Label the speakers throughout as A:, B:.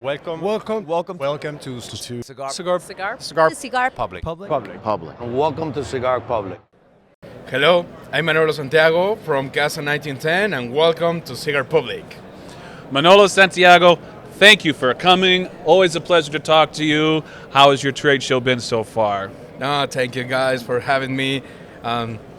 A: Welcome.
B: Welcome to
A: Cigar.
C: Cigar.
A: Public.
D: Public. And welcome to Cigar Public.
E: Hello, I'm Manolo Santiago from Casa 1910 and welcome to Cigar Public.
F: Manolo Santiago, thank you for coming. Always a pleasure to talk to you. How has your trade show been so far?
E: No, thank you guys for having me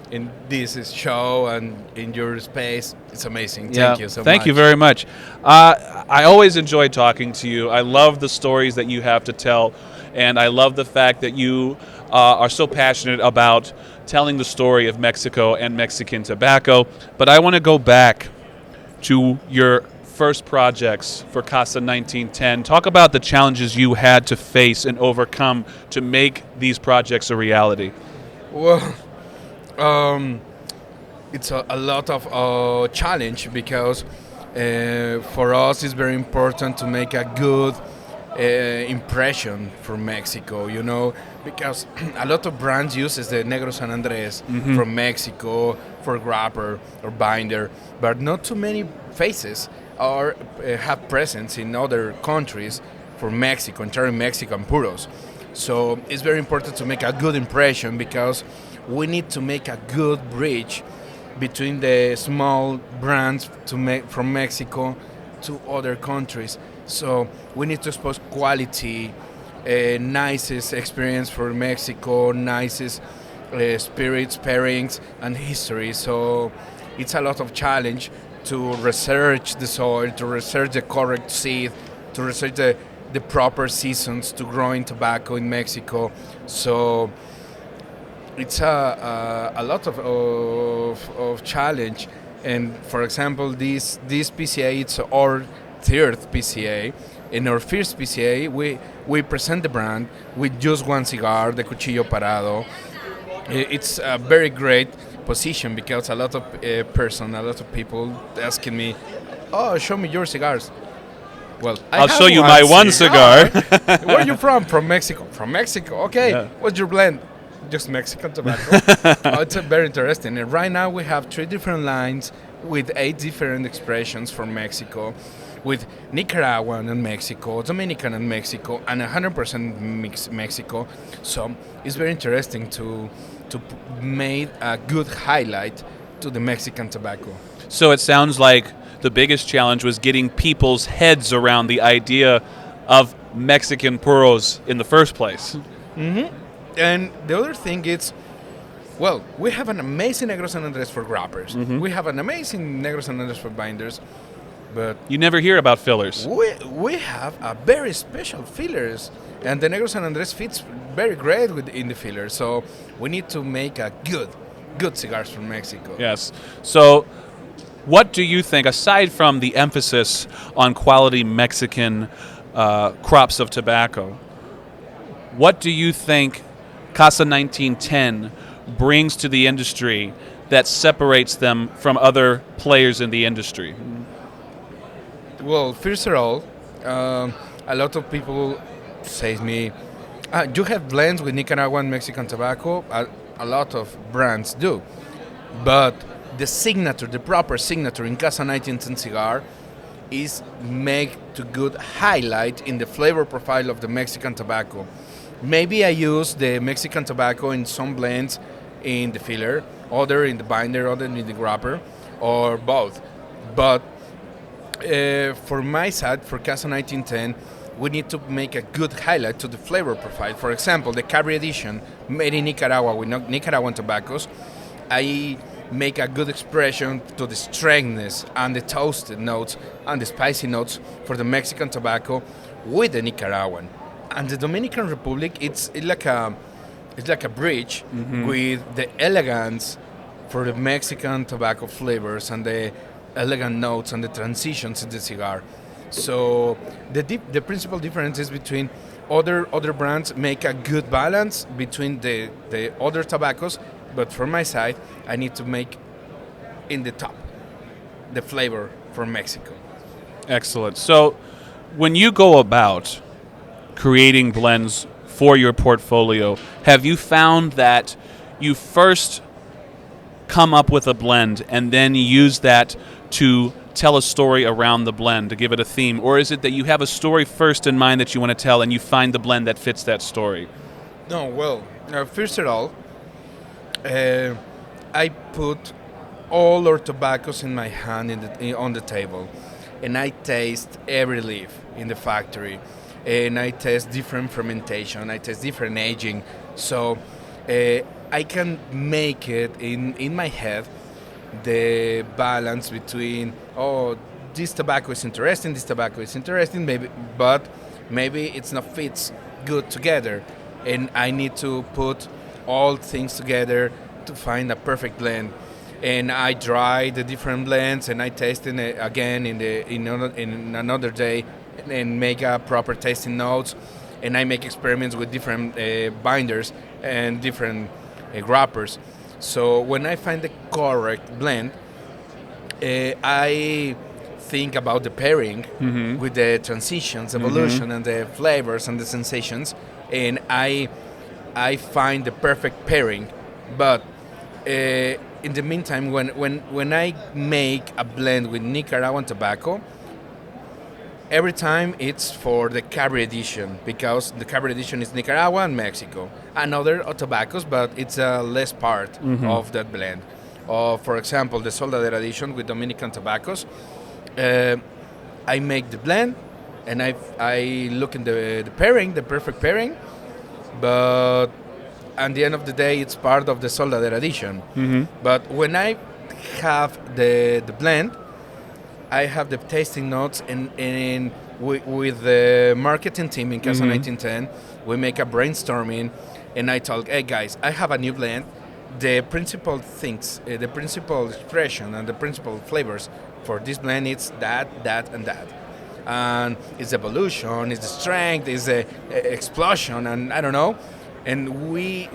E: in this show and in your space. It's amazing. Thank you so much.
F: Thank you very much. I always enjoy talking to you. I love the stories that you have to tell, and I love the fact that you are so passionate about telling the story of Mexico and Mexican tobacco. But I want to go back to your first projects for Casa 1910. Talk about the challenges you had to face and overcome to make these projects a reality.
E: Well, it's a lot of challenge because for us it's very important to make a good impression for Mexico, because a lot of brands uses the Negro San Andres from Mexico for grapper or binder, but not too many faces are have presence in other countries for Mexico, entire Mexican puros. So it's very important to make a good impression because we need to make a good bridge between the small brands from Mexico to other countries. So we need to expose quality, nicest experience for Mexico, nicest spirits, pairings, and history. So it's a lot of challenge to research the soil, to research the correct seed, to research the proper seasons to growing tobacco in Mexico. So it's a lot of challenge. And for example, this PCA, it's our third PCA. In our first PCA, we present the brand with just one cigar, the Cuchillo Parado. It's a very great position because a lot of people asking me, "Oh, show me your cigars." Well,
F: I'll show you my one cigar.
E: Where are you from? From Mexico. From Mexico. Okay.
F: Yeah.
E: What's your blend? Just Mexican tobacco. It's very interesting. And right now we have 3 different lines with 8 different expressions from Mexico, with Nicaraguan and Mexico, Dominican and Mexico, and 100% mixed Mexico. So it's very interesting to make a good highlight to the Mexican tobacco.
F: So it sounds like the biggest challenge was getting people's heads around the idea of Mexican puros in the first place.
E: Mm-hmm. And the other thing is, well, we have an amazing Negro San Andres for grappers. We have an amazing Negro San Andres for binders, but
F: You never hear about fillers.
E: we have a very special fillers, and the Negro San Andres fits very great in the filler. So we need to make a good cigars from Mexico.
F: Yes. So what do you think, aside from the emphasis on quality Mexican crops of tobacco, what do you think Casa 1910 brings to the industry that separates them from other players in the industry?
E: Well, first of all, a lot of people say to me, you have blends with Nicaraguan Mexican tobacco. A lot of brands do. But the proper signature in Casa 1910 cigar is make to good highlight in the flavor profile of the Mexican tobacco. Maybe I use the Mexican tobacco in some blends in the filler, other in the binder, other in the grapper, or both. But for my side, for Casa 1910, we need to make a good highlight to the flavor profile. For example, the Cabri edition, made in Nicaragua with Nicaraguan tobaccos, I make a good expression to the strengthness and the toasted notes and the spicy notes for the Mexican tobacco with the Nicaraguan. And the Dominican Republic, it's like a bridge with the elegance for the Mexican tobacco flavors and the elegant notes and the transitions in the cigar. So the principal difference is between other brands make a good balance between the other tobaccos, but from my side, I need to make in the top the flavor from Mexico.
F: Excellent. So when you go about creating blends for your portfolio, have you found that you first come up with a blend and then use that to tell a story around the blend, to give it a theme? Or is it that you have a story first in mind that you want to tell and you find the blend that fits that story?
E: No, well, first of all, I put all our tobaccos in my hand on the table, and I taste every leaf in the factory, and I taste different fermentation, I taste different aging, so I can make it in my head the balance between, oh, this tobacco is interesting, maybe, but maybe it's not fits good together, and I need to put all things together to find a perfect blend. And I try the different blends, and I taste it again in another day, and make a proper tasting notes, and I make experiments with different binders and different wrappers. So when I find the correct blend, I think about the pairing with the transitions, evolution, and the flavors and the sensations, and I find the perfect pairing. But in the meantime, when I make a blend with Nicaraguan tobacco, every time it's for the Cabre edition, because the Cabre edition is Nicaragua and Mexico and other tobaccos, but it's a less part of that blend. For example, the Soldadera edition with Dominican tobaccos, I make the blend, and I look in the pairing, the perfect pairing, but at the end of the day, it's part of the Soldadera edition. But when I have the blend, I have the tasting notes, and with the marketing team in Casa 1910, we make a brainstorming, and I talk, hey guys, I have a new blend. The principal things, the principal expression, and the principal flavors for this blend, it's that, and that. And it's evolution, it's the strength, it's the explosion, and I don't know. And we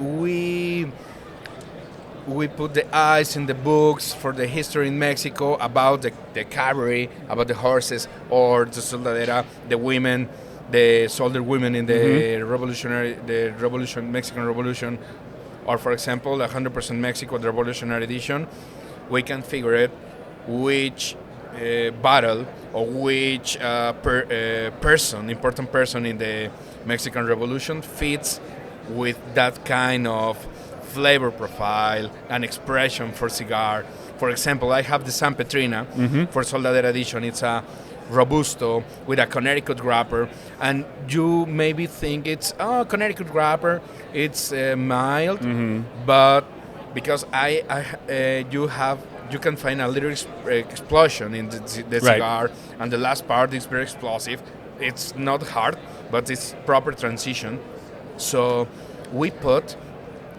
E: put the eyes in the books for the history in Mexico about the cavalry, about the horses, or the soldadera, the women, the soldier women in the Mexican Revolution, or for example, 100% Mexico, the Revolutionary Edition. We can figure it which battle or which important person in the Mexican Revolution fits with that kind of flavor profile and expression for cigar. For example, I have the San Petrina for Soldadera edition. It's a Robusto with a Connecticut wrapper, and you maybe think it's Connecticut wrapper, it's mild, but because you can find a little explosion in the cigar, and the last part is very explosive. It's not hard, but it's proper transition. So we put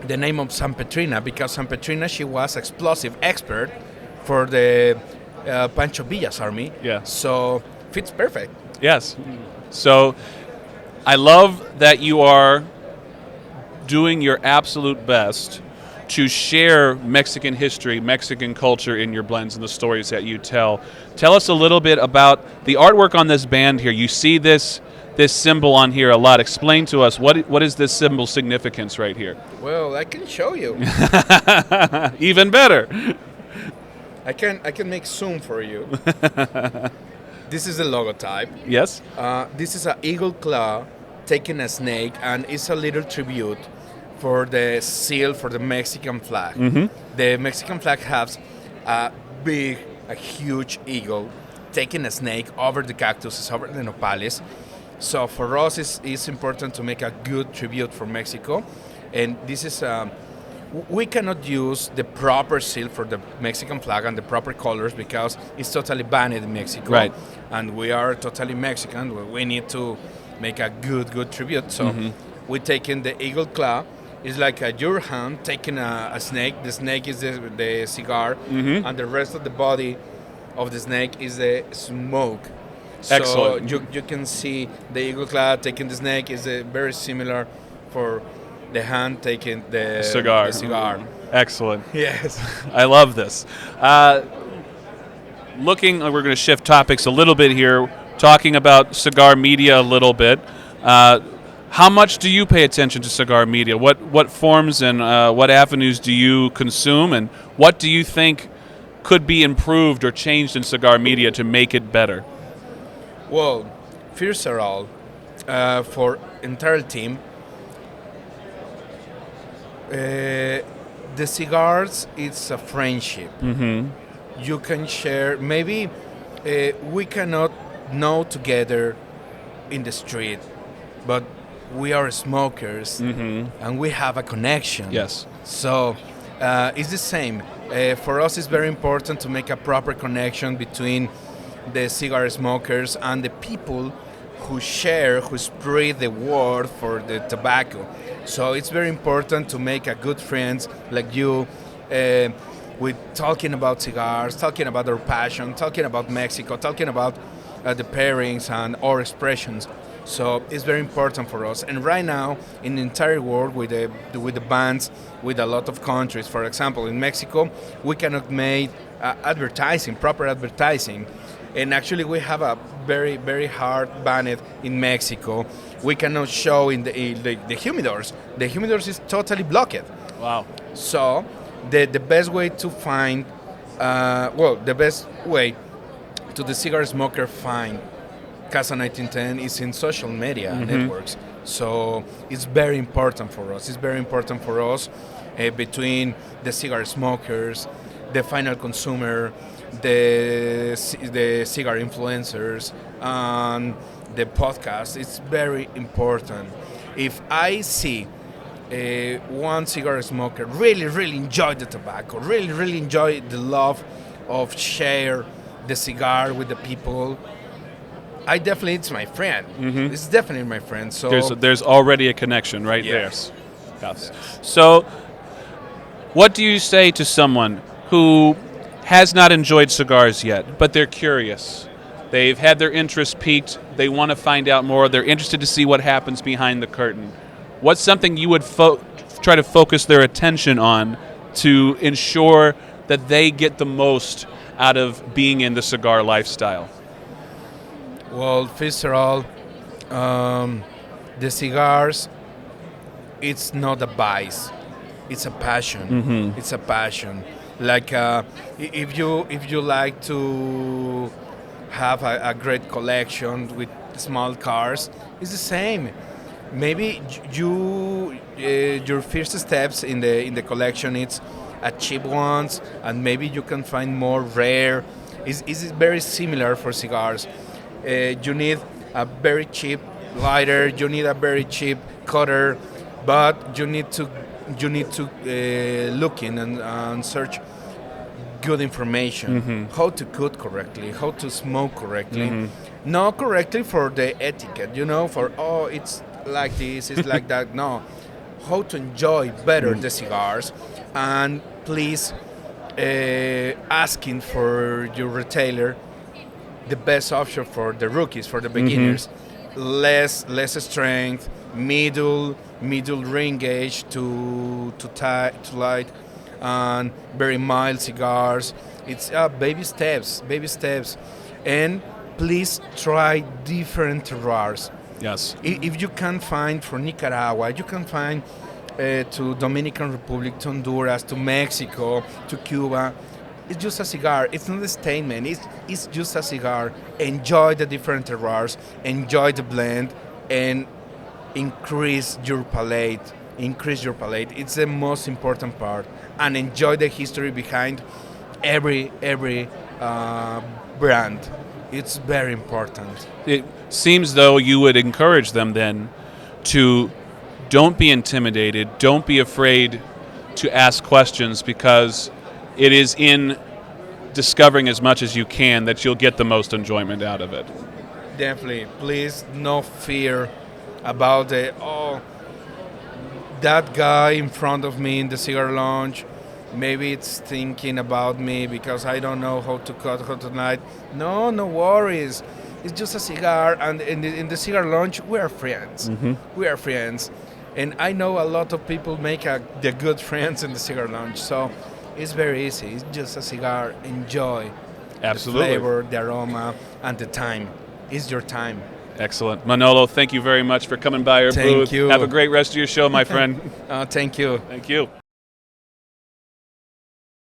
E: the name of San Petrina because San Petrina, she was explosive expert for the Pancho Villa's army.
F: Yeah.
E: So fits perfect.
F: Yes. So I love that you are doing your absolute best to share Mexican history, Mexican culture in your blends and the stories that you tell. Tell us a little bit about the artwork on this band here. You see this symbol on here a lot. Explain to us what is this symbol's significance right here?
E: Well, I can show you.
F: Even better.
E: I can make zoom for you. This is the logotype.
F: Yes.
E: This is an eagle claw taking a snake, and it's a little tribute for the seal for the Mexican flag. The Mexican flag has a huge eagle taking a snake over the cactuses, over the nopales. So for us, it's important to make a good tribute for Mexico, and this is we cannot use the proper seal for the Mexican flag and the proper colors because it's totally banned in Mexico.
F: Right.
E: And we are totally Mexican. We need to make a good tribute. So we taking the eagle claw. It's like your hand taking a snake. The snake is the cigar, and the rest of the body of the snake is the smoke.
F: Excellent.
E: So you can see the eagle claw taking the snake is very similar for the hand taking the
F: cigar.
E: The cigar.
F: Excellent.
E: Yes.
F: I love this. We're going to shift topics a little bit here, talking about cigar media a little bit. How much do you pay attention to cigar media? What forms and what avenues do you consume, and what do you think could be improved or changed in cigar media to make it better?
E: Well, first of all, for entire team, the cigars, it's a friendship. You can share. Maybe we cannot know together in the street, but we are smokers and we have a connection.
F: Yes.
E: So it's the same. For us, it's very important to make a proper connection between the cigar smokers and the people who share, who spread the word for the tobacco. So it's very important to make a good friends like you, with talking about cigars, talking about our passion, talking about Mexico, talking about the pairings and our expressions. So it's very important for us. And right now, in the entire world, with the bands, with a lot of countries, for example, in Mexico, we cannot make advertising, proper advertising. And actually, we have a very, very hard ban in Mexico. We cannot show in the humidors. The humidors is totally blocked.
F: Wow.
E: So the best way to find, the best way to the cigar smoker find Casa 1910 is in social media networks. So it's very important for us. It's very important for us between the cigar smokers, the final consumer, the cigar influencers, and the podcast. It's very important. If I see one cigar smoker really enjoy the tobacco, really enjoy the love of share the cigar with the people, it's my friend. It's definitely my friend. So
F: There's already a connection right
E: Yes.
F: there. Yes. So what do you say to someone who has not enjoyed cigars yet, but they're curious? They've had their interest piqued. They want to find out more. They're interested to see what happens behind the curtain. What's something you would try to focus their attention on to ensure that they get the most out of being in the cigar lifestyle?
E: Well, first of all, the cigars, it's not a vice. It's a passion. It's a passion. Like if you like to have a great collection with small cars, it's the same. Maybe your first steps in the collection, it's cheap ones, and maybe you can find more rare. It's very similar for cigars. You need a very cheap lighter. You need a very cheap cutter, but you need to look in and search good information. How to cut correctly, how to smoke correctly, not correctly for the etiquette. For it's like this, it's like that. No, how to enjoy better the cigars, and please asking for your retailer the best option for the rookies, for the beginners. Less strength, middle ring gauge to light, and very mild cigars. It's baby steps, and please try different terroirs.
F: Yes.
E: If you can find from Nicaragua, you can find to Dominican Republic, to Honduras, to Mexico, to Cuba. It's just a cigar. It's not a statement. It's just a cigar. Enjoy the different terroirs. Enjoy the blend, and increase your palate. It's the most important part. And enjoy the history behind every brand. It's very important.
F: It seems though you would encourage them then to don't be intimidated, don't be afraid to ask questions, because it is in discovering as much as you can that you'll get the most enjoyment out of it.
E: Definitely. Please, no fear about that guy in front of me in the cigar lounge. Maybe it's thinking about me because I don't know how to cut, how to light. No worries. It's just a cigar, and in the cigar lounge, we are friends. We are friends. And I know a lot of people make the good friends in the cigar lounge. So it's very easy. It's just a cigar. Enjoy
F: Absolutely.
E: the flavor, the aroma, and the time. It's your time.
F: Excellent. Manolo, thank you very much for coming by our booth.
E: Thank you.
F: Have a great rest of your show, my friend.
E: Thank you.
F: Thank you.